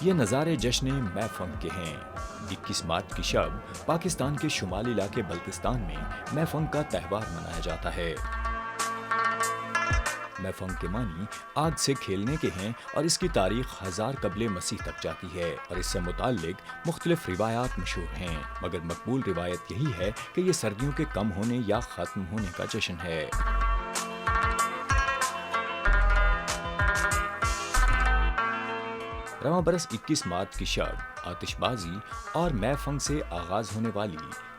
یہ نظارے جشن میفنگ کے ہیں۔ 21 مارچ کی شب پاکستان کے شمالی علاقے بلتستان میں میفنگ کا تہوار منایا جاتا ہے۔ میفنگ کے معنی آگ سے کھیلنے کے ہیں اور اس کی تاریخ 1000 قبل مسیح تک جاتی ہے اور اس سے متعلق مختلف روایات مشہور ہیں، مگر مقبول روایت یہی ہے کہ یہ سردیوں کے کم ہونے یا ختم ہونے کا جشن ہے۔ رواں برس 21 مارچ کی شب آتش بازی اور میفنگ سے آغاز ہونے والی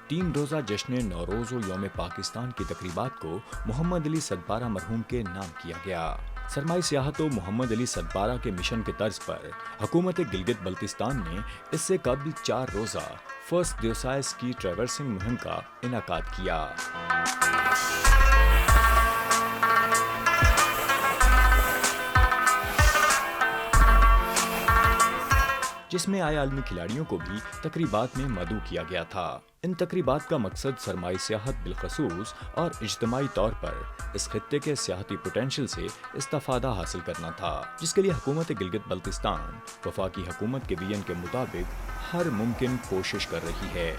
3 روزہ جشن نوروز و یوم پاکستان کی تقریبات کو محمد علی صدپارہ مرحوم کے نام کیا گیا۔ سرمائی سیاحت و محمد علی صدپارہ کے مشن کے طرز پر حکومت گلگت بلتستان نے اس سے قبل 4 روزہ فرسٹ دیوسائز کی ٹریورسنگ مہم کا انعقاد کیا۔ جس میں آئے عالمی کھلاڑیوں کو بھی تقریبات میں مدعو کیا گیا تھا۔ ان تقریبات کا مقصد سرمائی سیاحت بالخصوص اور اجتماعی طور پر اس خطے کے سیاحتی پوٹینشل سے استفادہ حاصل کرنا تھا، جس کے لیے حکومت گلگت بلتستان وفاقی حکومت کے ویژن کے مطابق ہر ممکن کوشش کر رہی ہے۔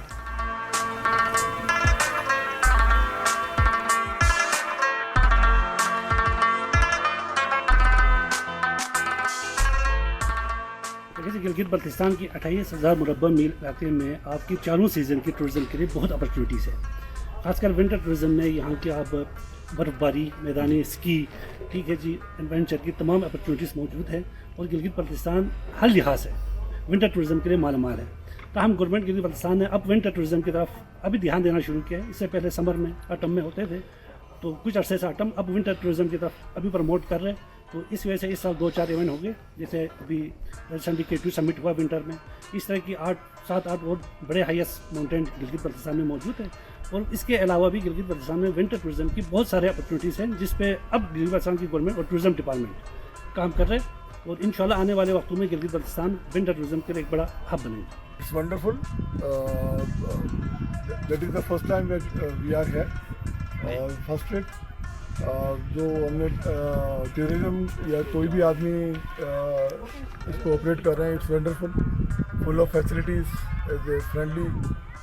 گلگت بلتستان کی 28,000 مربع میل علاقے میں آپ کی چاروں سیزن کی ٹورزم کے لیے بہت اپرچونیٹیز ہیں، خاص کر ونٹر ٹورزم میں یہاں کے آپ برف باری، میدانی اسکی، ٹھیک ہے جی، ایڈونچر کی تمام اپرچونیٹیز موجود ہیں اور گلگت بلتستان ہر لحاظ سے ونٹر ٹورزم کے لیے مالا مال ہے۔ تاہم گورنمنٹ گلگت بلتستان نے اب ونٹر ٹورزم کی طرف ابھی دھیان دینا شروع کیا ہے۔ اس سے پہلے سمر میں آٹم میں ہوتے تھے، تو کچھ عرصے سے آٹم، اب ونٹر ٹورزم کی طرف ابھی پروموٹ کر رہے ہیں۔ تو اس وجہ سے اس سال 2-4 ایونٹ ہو گئے، جیسے ابھی سنڈیکیٹ سمٹ ہوا ونٹر میں، اس طرح کی 7-8 اور بڑے ہائیسٹ ماؤنٹین گلگت بلتستان میں موجود ہیں۔ اور اس کے علاوہ بھی گلگت بلتستان میں ونٹر ٹورزم کی بہت سارے اپرچونیٹیز ہیں، جس پہ اب گلگت بلتستان کی گورنمنٹ اور ٹورزم ڈپارٹمنٹ کام کر رہے ہیں، اور انشاءاللہ آنے والے وقتوں میں گلگت بلتستان ونٹر ٹورزم کے لیے ایک بڑا ہب بنے گا۔ It's wonderful. That is the first time that we are here. First trip. جو ہم نے ٹورزم یا کوئی بھی آدمی اس کو آپریٹ کر رہے ہیں، it's wonderful, full of facilities, is a friendly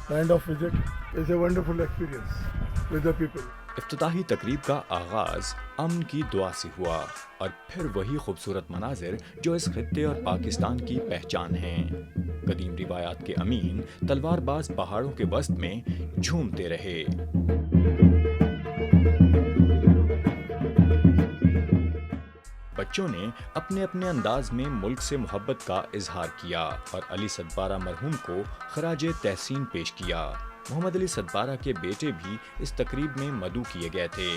kind of visit, is a wonderful experience with the people. افتتاحی تقریب کا آغاز امن کی دعا سے ہوا اور پھر وہی خوبصورت مناظر جو اس خطے اور پاکستان کی پہچان ہیں۔ قدیم روایات کے امین تلوار باز پہاڑوں کے وسط میں جھومتے رہے۔ بچوں نے اپنے اپنے انداز میں ملک سے محبت کا اظہار کیا اور علی صدپارہ مرحوم کو خراج تحسین پیش کیا۔ محمد علی صدپارہ کے بیٹے بھی اس تقریب میں مدعو کیے گئے تھے۔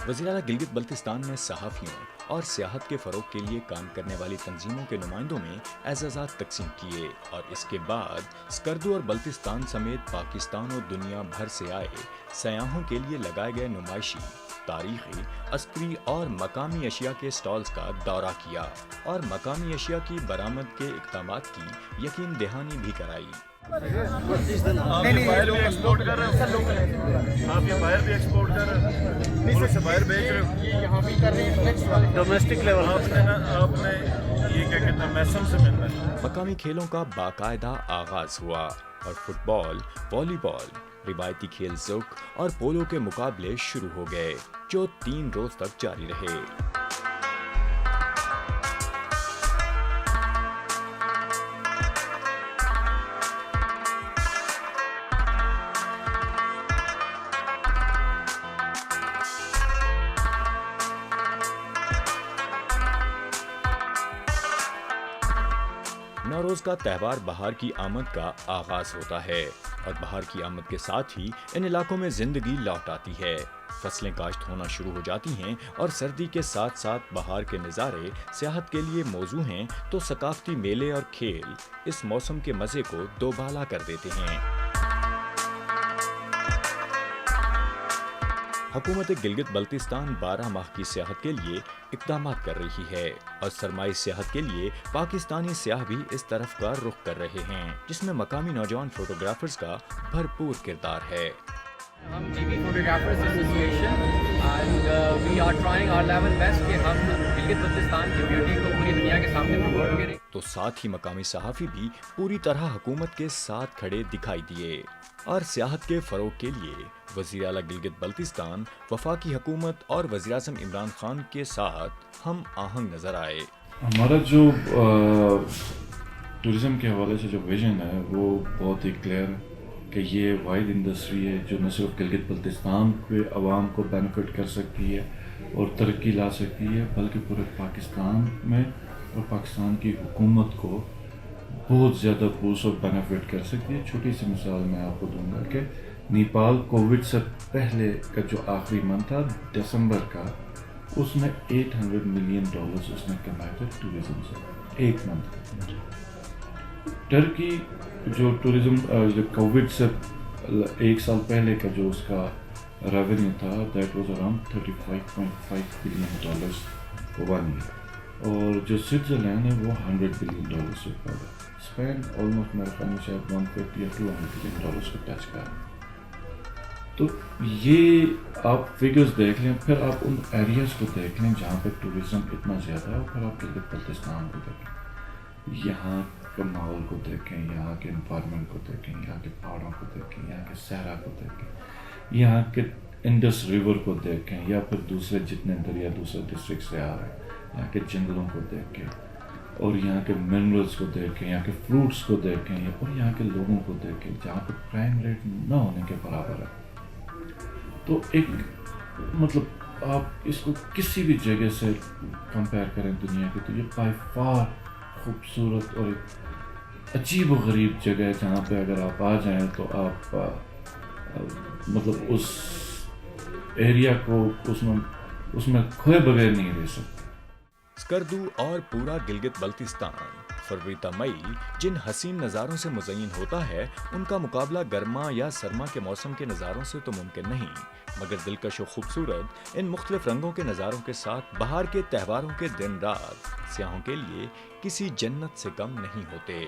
وزیراعلیٰ گلگت بلتستان نے صحافیوں اور سیاحت کے فروغ کے لیے کام کرنے والی تنظیموں کے نمائندوں میں اعزازات تقسیم کیے اور اس کے بعد اسکردو اور بلتستان سمیت پاکستان اور دنیا بھر سے آئے سیاحوں کے لیے لگائے گئے نمائشی، تاریخی، عسکری اور مقامی اشیاء کے سٹالز کا دورہ کیا اور مقامی اشیاء کی برآمد کے اقدامات کی یقین دہانی بھی کرائی۔ آپ یہ باہر بھی ایکسپورٹ کر رہے ہو، آپ یہ باہر بھی ایکسپورٹ کر رہے ہو، ملک سے باہر بھیج رہے ہو، یہاں بھی کر رہے ہیں ڈومیسٹک لیول۔ آپ نے یہ کیا کہتے ہیں میسم سے ملنا ہے۔ مقامی کھیلوں کا باقاعدہ آغاز ہوا اور فٹ بال، والی بال، روایتی کھیل زوک اور پولو کے مقابلے شروع ہو گئے جو 3 روز تک جاری رہے۔ نوروز کا تہوار بہار کی آمد کا آغاز ہوتا ہے اور بہار کی آمد کے ساتھ ہی ان علاقوں میں زندگی لوٹ آتی ہے۔ فصلیں کاشت ہونا شروع ہو جاتی ہیں اور سردی کے ساتھ ساتھ بہار کے نظارے سیاحت کے لیے موزوں ہیں، تو ثقافتی میلے اور کھیل اس موسم کے مزے کو دوبالا کر دیتے ہیں۔ حکومت گلگت بلتستان 12 ماہ کی سیاحت کے لیے اقدامات کر رہی ہے اور سرمائی سیاحت کے لیے پاکستانی سیاح بھی اس طرف کا رخ کر رہے ہیں، جس میں مقامی نوجوان فوٹوگرافرز کا بھرپور کردار ہے۔ ہم G B photographers association and we are trying our level best کہ ہم گلگت بلتستان کی بیوٹی کو پوری دنیا کے سامنے پروموٹ کریں۔ تو ساتھ ہی مقامی صحافی بھی پوری طرح حکومت کے ساتھ کھڑے دکھائی دیے اور سیاحت کے فروغ کے لیے وزیر اعلیٰ گلگت بلتستان، وفاقی حکومت اور وزیر اعظم عمران خان کے ساتھ ہم آہنگ نظر آئے۔ ہمارا جو ٹورزم کے حوالے سے جو ویژن ہے وہ بہت ہی کلیئر ہے کہ یہ واحد انڈسٹری ہے جو نہ صرف گلگت بلتستان کے عوام کو بینیفٹ کر سکتی ہے اور ترقی لا سکتی ہے، بلکہ پورے پاکستان میں اور پاکستان کی حکومت کو بہت زیادہ بوسٹ اور بینیفٹ کر سکتی ہے۔ چھوٹی سی مثال میں آپ کو دوں گا کہ نیپال کووڈ سے پہلے کا جو آخری منتھ تھا دسمبر کا، اس میں $800 ملین اس نے کمائے تھے ٹورزم سے ایک منتھ۔ ٹرکی جو ٹورزم جو کووڈ سے ایک سال پہلے کا جو اس کا ریونیو تھا that was around $35.5 billion one year, اور جو سوئٹزرلینڈ ہے وہ $100 بلین سے اوپر ہے۔ اسپین آلموسٹ میرے خیال میں شاید 150 یا 200 بلین کو ٹچ کر رہا ہے۔ تو یہ آپ فگرز دیکھ لیں، پھر آپ ان ایریاز کو دیکھ لیں جہاں پہ ٹورزم اتنا زیادہ ہے، اور پھر آپ گلگت بلتستان کو دیکھیں، یہاں کے ماحول کو دیکھیں، یہاں کے انوائرمنٹ کو دیکھیں، یہاں کے پہاڑوں کو دیکھیں، یہاں کے صحرا کو دیکھیں، یہاں کے انڈس ریور کو دیکھیں، یا پھر دوسرے جتنے دریا دوسرے ڈسٹرکٹ سے آ رہے ہیں، یہاں کے جنگلوں کو دیکھیں، اور یہاں کے منرلس کو دیکھیں، یہاں کے فروٹس کو دیکھیں، اور یہاں کے لوگوں کو دیکھیں جہاں پہ کرائم ریٹ نہ ہونے کے برابر ہے۔ تو ایک مطلب آپ اس کو کسی بھی جگہ سے کمپیئر کریں دنیا کی، تو یہ بائی فار خوبصورت اور ایک عجیب و غریب جگہ ہے جہاں پہ اگر آپ آ جائیں تو آپ مطلب اس ایریا کو اس میں کھوئے بغیر نہیں رہ سکتے۔ اسکردو اور پورا گلگت بلتستان فروری تا مئی جن حسین نظاروں سے مزین ہوتا ہے، ان کا مقابلہ گرما یا سرما کے موسم کے نظاروں سے تو ممکن نہیں، مگر دلکش و خوبصورت ان مختلف رنگوں کے نظاروں کے ساتھ بہار کے تہواروں کے دن رات سیاحوں کے لیے کسی جنت سے کم نہیں ہوتے۔